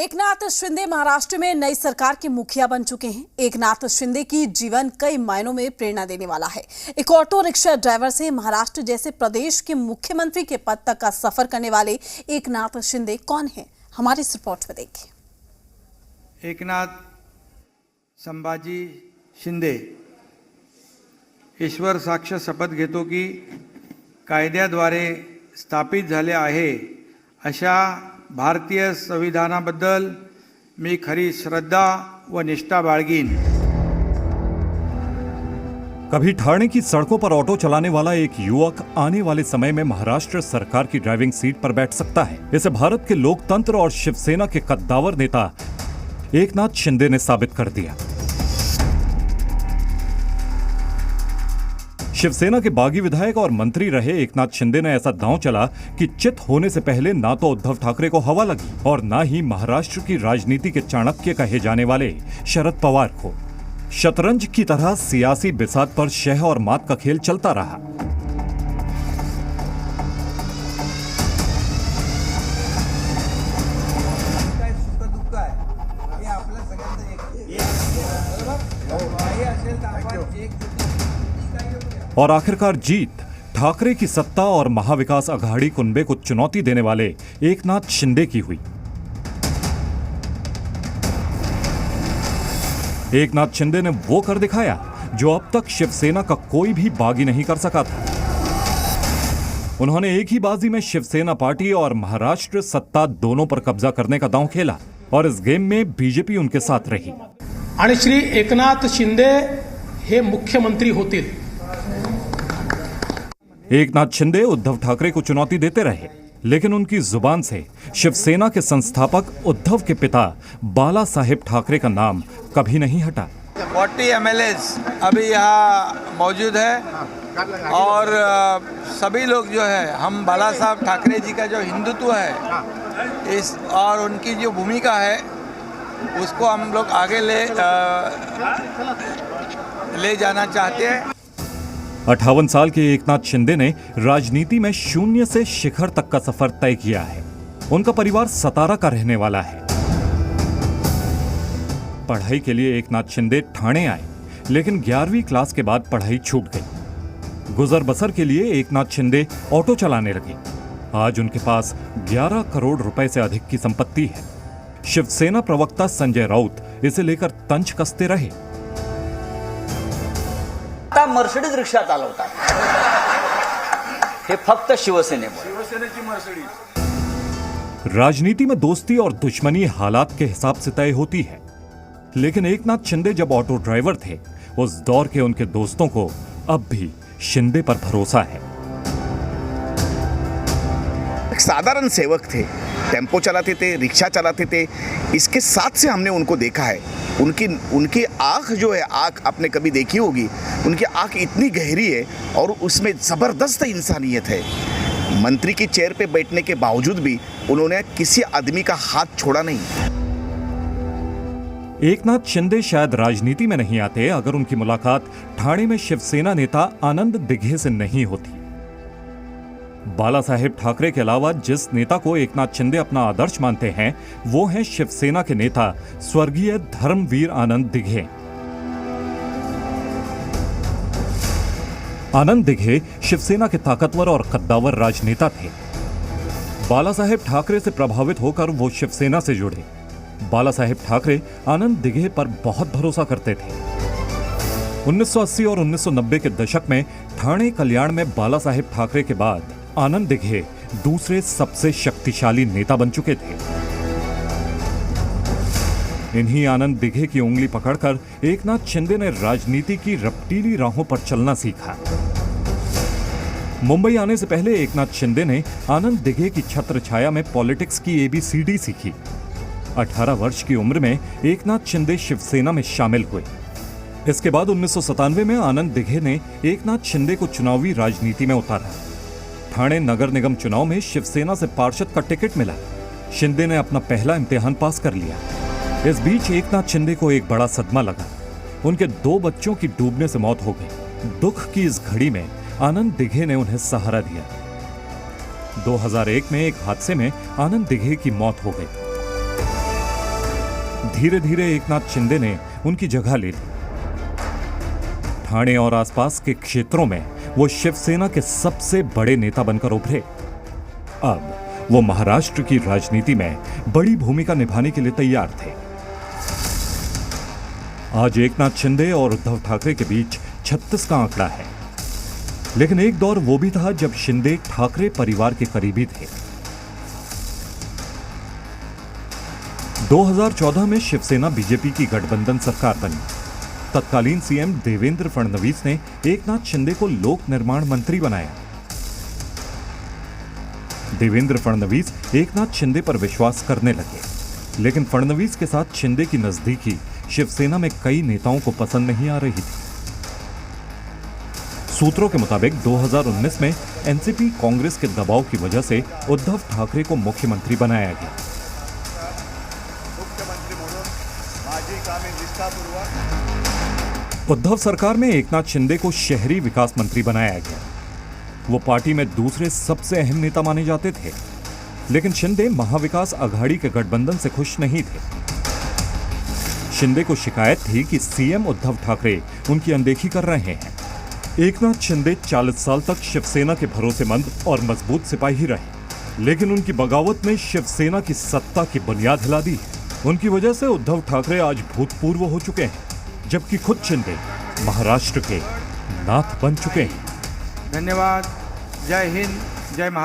एकनाथ शिंदे महाराष्ट्र में नई सरकार के मुखिया बन चुके हैं। एकनाथ शिंदे की जीवन कई मायनों में प्रेरणा देने वाला है। एक ऑटो रिक्शा ड्राइवर से महाराष्ट्र जैसे प्रदेश के मुख्यमंत्री के पद तक का सफर करने वाले एकनाथ शिंदे कौन हैं? हमारी इस रिपोर्ट में देखिए। एकनाथ संभाजी शिंदे ईश्वर साक्ष शपथ घेतो की कायद्याद्वारे स्थापित झाले आहे अशा भारतीय संविधानाबद्दल मी खरी श्रद्धा व निष्ठा बाळगीन। कभी ठाणे की सड़कों पर ऑटो चलाने वाला एक युवक आने वाले समय में महाराष्ट्र सरकार की ड्राइविंग सीट पर बैठ सकता है। इसे भारत के लोकतंत्र और शिवसेना के कद्दावर नेता एकनाथ शिंदे ने साबित कर दिया। शिवसेना के बागी विधायक और मंत्री रहे एकनाथ शिंदे ने ऐसा दांव चला कि चित होने से पहले ना तो उद्धव ठाकरे को हवा लगी और ना ही महाराष्ट्र की राजनीति के चाणक्य कहे जाने वाले शरद पवार को। शतरंज की तरह सियासी बिसात पर शह और मात का खेल चलता रहा। और आखिरकार जीत ठाकरे की सत्ता और महाविकास अघाड़ी कुनबे को चुनौती देने वाले एकनाथ शिंदे की हुई। एकनाथ शिंदे ने वो कर दिखाया जो अब तक शिवसेना का कोई भी बागी नहीं कर सका था। उन्होंने एक ही बाजी में शिवसेना पार्टी और महाराष्ट्र सत्ता दोनों पर कब्जा करने का दांव खेला और इस गेम में बीजेपी उनके साथ रही। आणि श्री एकनाथ शिंदे हे मुख्यमंत्री होतील। एकनाथ शिंदे उद्धव ठाकरे को चुनौती देते रहे, लेकिन उनकी जुबान से शिवसेना के संस्थापक उद्धव के पिता बाला साहेब ठाकरे का नाम कभी नहीं हटा। 40 MLAs अभी यहाँ मौजूद है और सभी लोग जो है हम बाला साहब ठाकरे जी का जो हिंदुत्व है इस और उनकी जो भूमिका है उसको हम लोग आगे ले जाना चाहते हैं। 58 साल के एकनाथ शिंदे ने राजनीति में शून्य से शिखर तक का सफर तय किया है। उनका परिवार सतारा का रहने वाला है। पढ़ाई के लिए एकनाथ शिंदे ठाणे आए, लेकिन 11वीं क्लास के बाद पढ़ाई छूट गई। गुजर बसर के लिए एकनाथ शिंदे ऑटो चलाने लगे। आज उनके पास 11 करोड़ रुपए से अधिक की संपत्ति है। शिवसेना प्रवक्ता संजय राउत इसे लेकर तंज कसते रहे। मर्सिडीज रिक्षा चालवतात हे फक्त शिवसेनेची मर्सिडीज। राजनीति में दोस्ती और दुश्मनी हालात के हिसाब से तय होती है, लेकिन एकनाथ शिंदे जब ऑटो ड्राइवर थे उस दौर के उनके दोस्तों को अब भी शिंदे पर भरोसा है। साधारण सेवक थे, टेम्पो चलाते थे, रिक्शा चलाते थे। इसके साथ से हमने उनको देखा है। उनकी आँख जो है, आँख आपने कभी देखी होगी, उनकी आँख इतनी गहरी है और उसमें ज़बरदस्त इंसानियत है। मंत्री की चेयर पे बैठने के बावजूद भी उन्होंने किसी आदमी का हाथ छोड़ा नहीं। एकनाथ शिंदे शायद राजनीति में नहीं आते अगर उनकी मुलाकात ठाणे में शिवसेना नेता आनंद दिघे से नहीं होती। बाला साहेब ठाकरे के अलावा जिस नेता को एकनाथ शिंदे अपना आदर्श मानते हैं वो हैं शिवसेना के नेता स्वर्गीय धर्मवीर आनंद दिघे। आनंद दिघे शिवसेना के ताकतवर और कद्दावर राजनेता थे। बाला साहेब ठाकरे से प्रभावित होकर वो शिवसेना से जुड़े। बाला साहेब ठाकरे आनंद दिघे पर बहुत भरोसा करते थे। 1980 और 1990 के दशक में ठाणे कल्याण में बाला साहेब ठाकरे के बाद आनंद दिघे दूसरे सबसे शक्तिशाली नेता बन चुके थे। इन्हीं आनंद दिघे की उंगली पकड़कर एकनाथ शिंदे ने राजनीति की रपटीली राहों पर चलना सीखा। मुंबई आने से पहले एकनाथ शिंदे ने आनंद दिघे की छत्र छाया में पॉलिटिक्स की ABCD सीखी। 18 वर्ष की उम्र में एकनाथ शिंदे शिवसेना में शामिल हुए। इसके बाद 1997 में आनंद दिघे ने एकनाथ शिंदे को चुनावी राजनीति में उतारा। ठाणे नगर निगम चुनाव में शिवसेना से पार्षद का टिकट मिला। शिंदे ने अपना पहला इम्तिहान पास कर लिया। इस बीच एकनाथ शिंदे को एक बड़ा सदमा लगा। उनके 2 बच्चों की डूबने से मौत हो गई। दुख की इस घड़ी में आनंद दिघे ने उन्हें सहारा दिया। 2001 में एक हादसे में आनंद दिघे की मौत हो गई। धीरे धीरे एकनाथ शिंदे ने उनकी जगह ले ली। ठाणे और आसपास के क्षेत्रों में वो शिवसेना के सबसे बड़े नेता बनकर उभरे। अब वो महाराष्ट्र की राजनीति में बड़ी भूमिका निभाने के लिए तैयार थे। आज एकनाथ शिंदे और उद्धव ठाकरे के बीच 36 का आंकड़ा है, लेकिन एक दौर वो भी था जब शिंदे ठाकरे परिवार के करीबी थे। 2014 में शिवसेना बीजेपी की गठबंधन सरकार बनी। तत्कालीन सीएम देवेंद्र फडणवीस ने एकनाथ शिंदे को लोक निर्माण मंत्री बनाया। देवेंद्र फडणवीस एकनाथ शिंदे पर विश्वास करने लगे, लेकिन फडणवीस के साथ शिंदे की नजदीकी शिवसेना में कई नेताओं को पसंद नहीं आ रही थी। सूत्रों के मुताबिक 2019 में एनसीपी कांग्रेस के दबाव की वजह से उद्धव ठाकरे को मुख्यमंत्री बनाया गया। उद्धव सरकार में एकनाथ शिंदे को शहरी विकास मंत्री बनाया गया। वो पार्टी में दूसरे सबसे अहम नेता माने जाते थे, लेकिन शिंदे महाविकास अघाड़ी के गठबंधन से खुश नहीं थे। शिंदे को शिकायत थी कि सीएम उद्धव ठाकरे उनकी अनदेखी कर रहे हैं। एकनाथ शिंदे 40 साल तक शिवसेना के भरोसेमंद और मजबूत सिपाही रहे, लेकिन उनकी बगावत ने शिवसेना की सत्ता की बुनियाद हिला दी है। उनकी वजह से उद्धव ठाकरे आज भूतपूर्व हो चुके हैं, जबकि खुद शिंदे महाराष्ट्र के नाथ बन चुके हैं। धन्यवाद। जय हिंद, जय महाराष्ट्र।